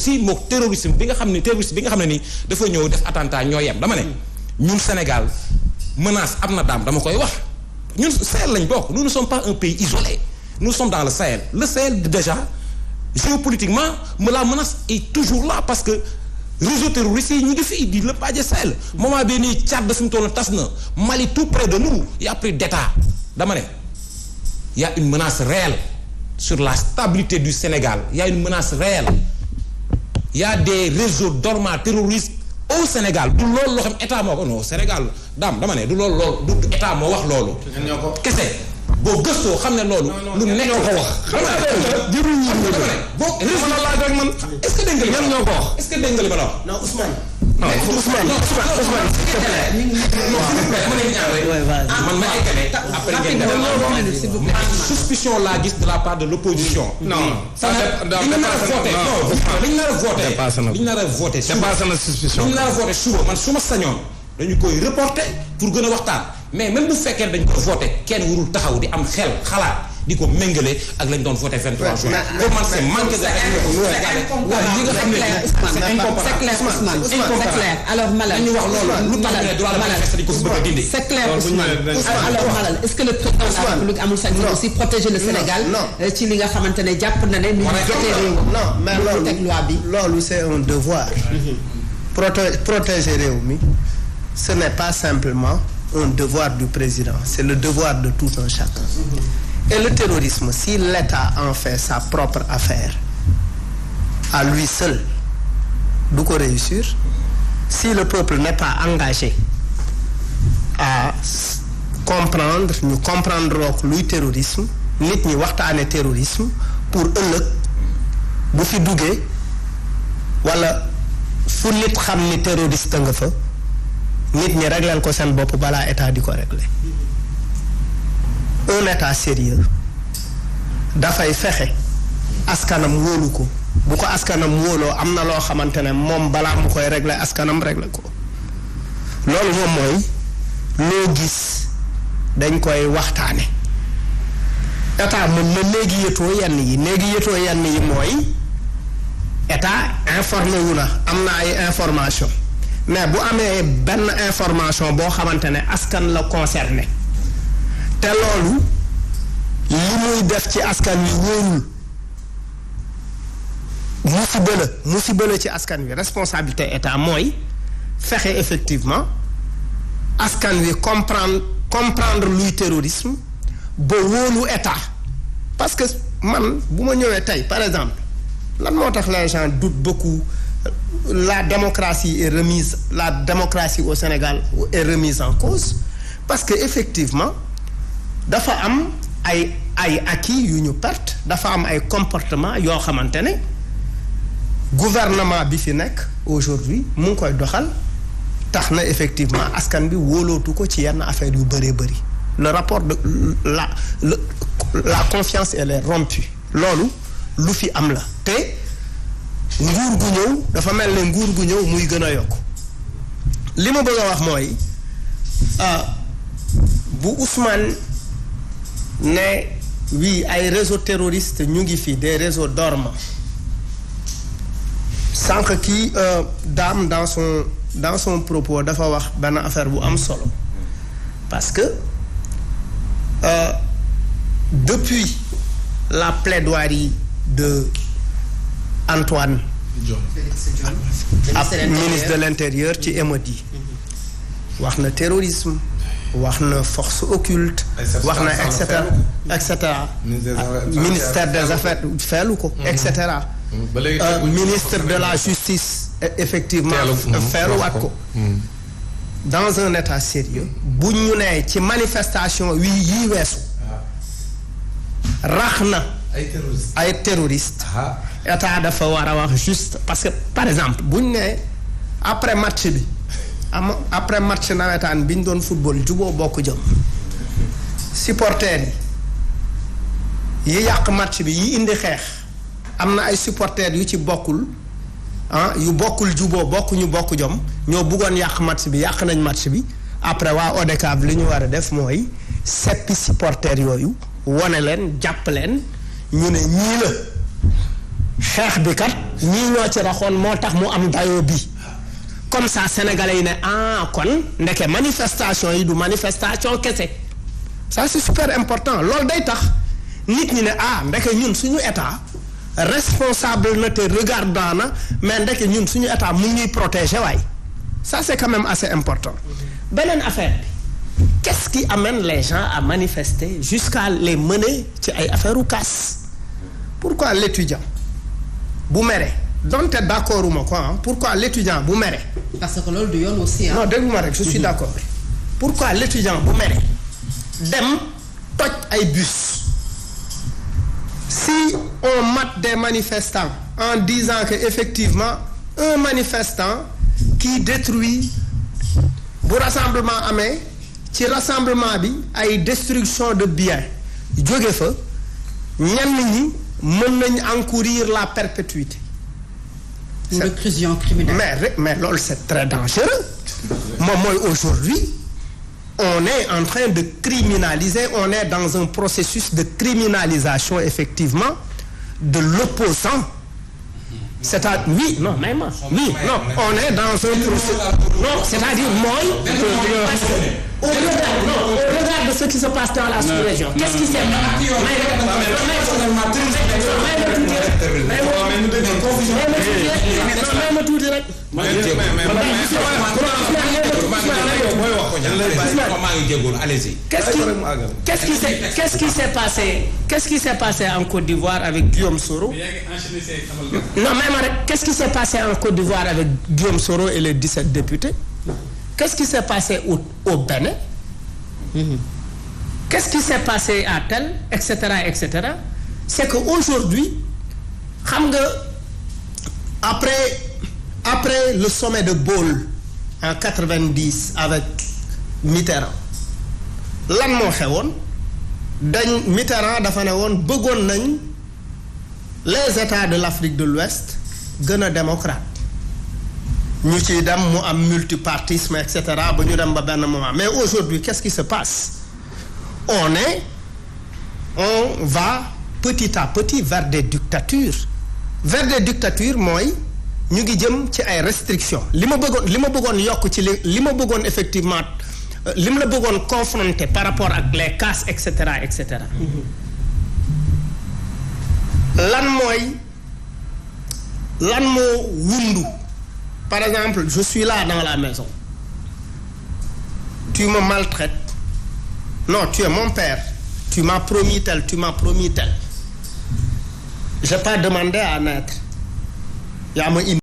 si mook terrorisme bi nga xam ne ni dafa ñëw def attentat ñoo yem dama ne ñun Sénégal menace am na daam dama koy wax ñun Sahel lañ bokk nous ne sommes pas un pays isolé nous sommes dans le Sahel déjà géopolitiquement la menace est toujours là parce que réseau terroriste yi ñu ngi fii di lépp aje Sahel moment bii nii Tchad fi mu toll tas na Mali tout près de nous y a plus d'état dama ne y a une menace réelle sur la stabilité du Sénégal y a une menace réelle y a des réseaux dormants terroristes au Sénégal du loolu loo xam état moo ko non Sénégal dama ne du loolu du état moo wax loolu. kese boo gëstoo xam ne loolu. lu nekk ñoo ko wax. xam nga jërëjëf ñu ngi boo est-ce que dégg nga li ma ñoo ko wax. est-ce que dégg nga li ma la wax. non Ousmane. Ousmane s'il te plaît. man ma eggale après ngeen def suspicion laa gis de la part de l'opposition. non ça liñ nar a voté suba man su ma sañoon dañu koy reporter pour gën a waxtaan mais même bu fekkee dañ ko voté kenn warul taxaw di am xel xalaat di ko méngale ak lañ doon voté 23 juin. pour man c'est manque de c'est clair alors Malal ñu wax loolu lu tax ne droit de manifester di ko fi bëgg a dindi. c'est clair Ousmane alors Malal est-ce que le président de la République amul sañ aussi protéger le Sénégal ci li nga xamante ne jàpp na ne ñu jotee réew non mais loolu teg loi bi loolu c'est un devoir protéger réew mi ce n'est pas simplement un devoir du président c'est le devoir de tout un chacun. Et le terrorisme, si l'État en fait sa propre affaire, à lui seul, du ko réussir. Si le peuple n'est pas engagé à comprendre, ñu comprendre luy terrorisme, nit ñi waxtaane terrorisme pour ëllëg bu fi duggee wala fu nit xam ni terroriste nga fa nit ñi régleel ko seen bopp balaa état di ko régler. Un état sérieux dafay fexe askanam wóolu ko bu ko askanam wóoloo am na loo xamante ne moom balaa mu koy régler askanam régler ko loolu moom mooy loo gis dañ koy waxtaane état mën na néegi yëtoo yenn yi mooy état informé wu na am na ay information mais bu amee benn information boo xamante ne askan la concerné te loolu li muy def ci askan wi wóorul musiba la ci askan wi responsabilité état mooy fexe effectivement askan wi comprendre luy terrorisme ba wóolu état parce que man bu ma ñëwee tey par exemple lan moo tax les gens doutent beaucoup la démocratie au Sénégal est remise en cause parce que effectivement dafa am ay acquis yu ñu perte dafa am ay comportement yoo xamante ne gouvernement bi fi nekk aujourd'hui mu ngi koy doxal tax na effectivement askan bi wóolootu ko ci yenn affaire yu bëree bëri le rapport de la confiance elle est rompue loolu lu fi am la te nguur gu ñëw dafa mel ne nguur gu ñëw muy gën a yokk li ma bëgg a wax mooy bu Ousmane ne oui ay réseaux terroristes ñu ngi fi des réseaux dormants sànq kii Dame dans son propos dafa wax benn affaire bu am solo parce que depuis la plaidoirie de Antoine ministre de l'Intérieur ci émeutes yi wax na terrorisme wax na force occulte wax na et cetera ministère des affaires feelu ko et cetera ministre de la justice effectivement feeluwaat ko dans un état sérieux bu ñu nee ci manifestation yii weesu rax na ay terroristes état dafa war a wax juste parce que par exemple bu ñu nee après match nawetaan bi ñu doon football juboo bokk jëm supporters yi yàq match bi yi indi xeex am na ay supporters yu ci bokkul yu bokkul juboo bokkuñu bokk jom ñoo bëggoon yàq match bi yàq nañ match bi après waa ODCAV li ñu war a def mooy seppi supporters yooyu wone leen jàpp leen ñu ne ñii la xeex bi kat ñii ñoo ci raxoon moo tax mu am dayoo bi comme ça sénégalais yi ne kon ndeke manifestation yi du manifestation kese ça c'est super important loolu day tax nit ñi ne ndeke ñun suñu état responsable na te regardant na mais ndeke ñun suñu état mu ñuy protéger waay ça c'est quand même assez important beneen affaire bi qu'est-ce qui amène les gens à manifester jusqu'à les mener ci ay affaire u casse pourquoi l'étudiant bu mere donte d'accord uma quoi pourquoi l'étudiant bu mere parce que loolu du yoon aussi non déglu ma rek je suis d'accord pourquoi l'étudiant bu mere dem toj ay bus si on mate des manifestants en disant que effectivement un manifestant qui détruit bu rassemblement amee ci rassemblement bi ay destruction de biens jóge fa ñenn ñi mën nañ encourir la perpétuité. une réclusion criminelle. mais loolu c'est très dangereux moom mooy aujourd'hui on est en train de criminaliser on est dans un processus de criminalisation effectivement de l'opposant c'est-à-dire oui non mais non on est dans un processus non c'est-à-dire mooy au regard de ce qui se passe dans la sous-région qu'est-ce qui s'est ma tuuti rek qu'est-ce qui s'est passé en Côte d'Ivoire avec Guillaume Soro non même rek qu'est-ce qui s'est passé en Côte d'Ivoire avec Guillaume Soro et les 17 députés qu'est-ce qui s'est passé au Bénin qu'est-ce qui s'est passé à tel etc c'est que aujourd'hui xam nga après le sommet de Bâle en 90 avec Mitterrand lan moo xewoon Mitterrand dafa ne woon bëggoon nañ les États de l'Afrique de l'Ouest gën a démocrate ñu ciy dem mu am multipartisme et cetera ba ñu dem ba benn moment mais aujourd'hui qu'est-ce qui se passe on va petit à petit vers des dictatures mooy ñu ngi jëm ci ay restrictions li ma bëggoon yokk ci li ma bëggoon effectivement li ma la bëggoon confronter par rapport ak les casses et cetera lan moo wundu par exemple je suis là dans la maison tu me maltraites non tu es mon père tu m'as promis tel j'ai pas demandé à naître yaa ma indi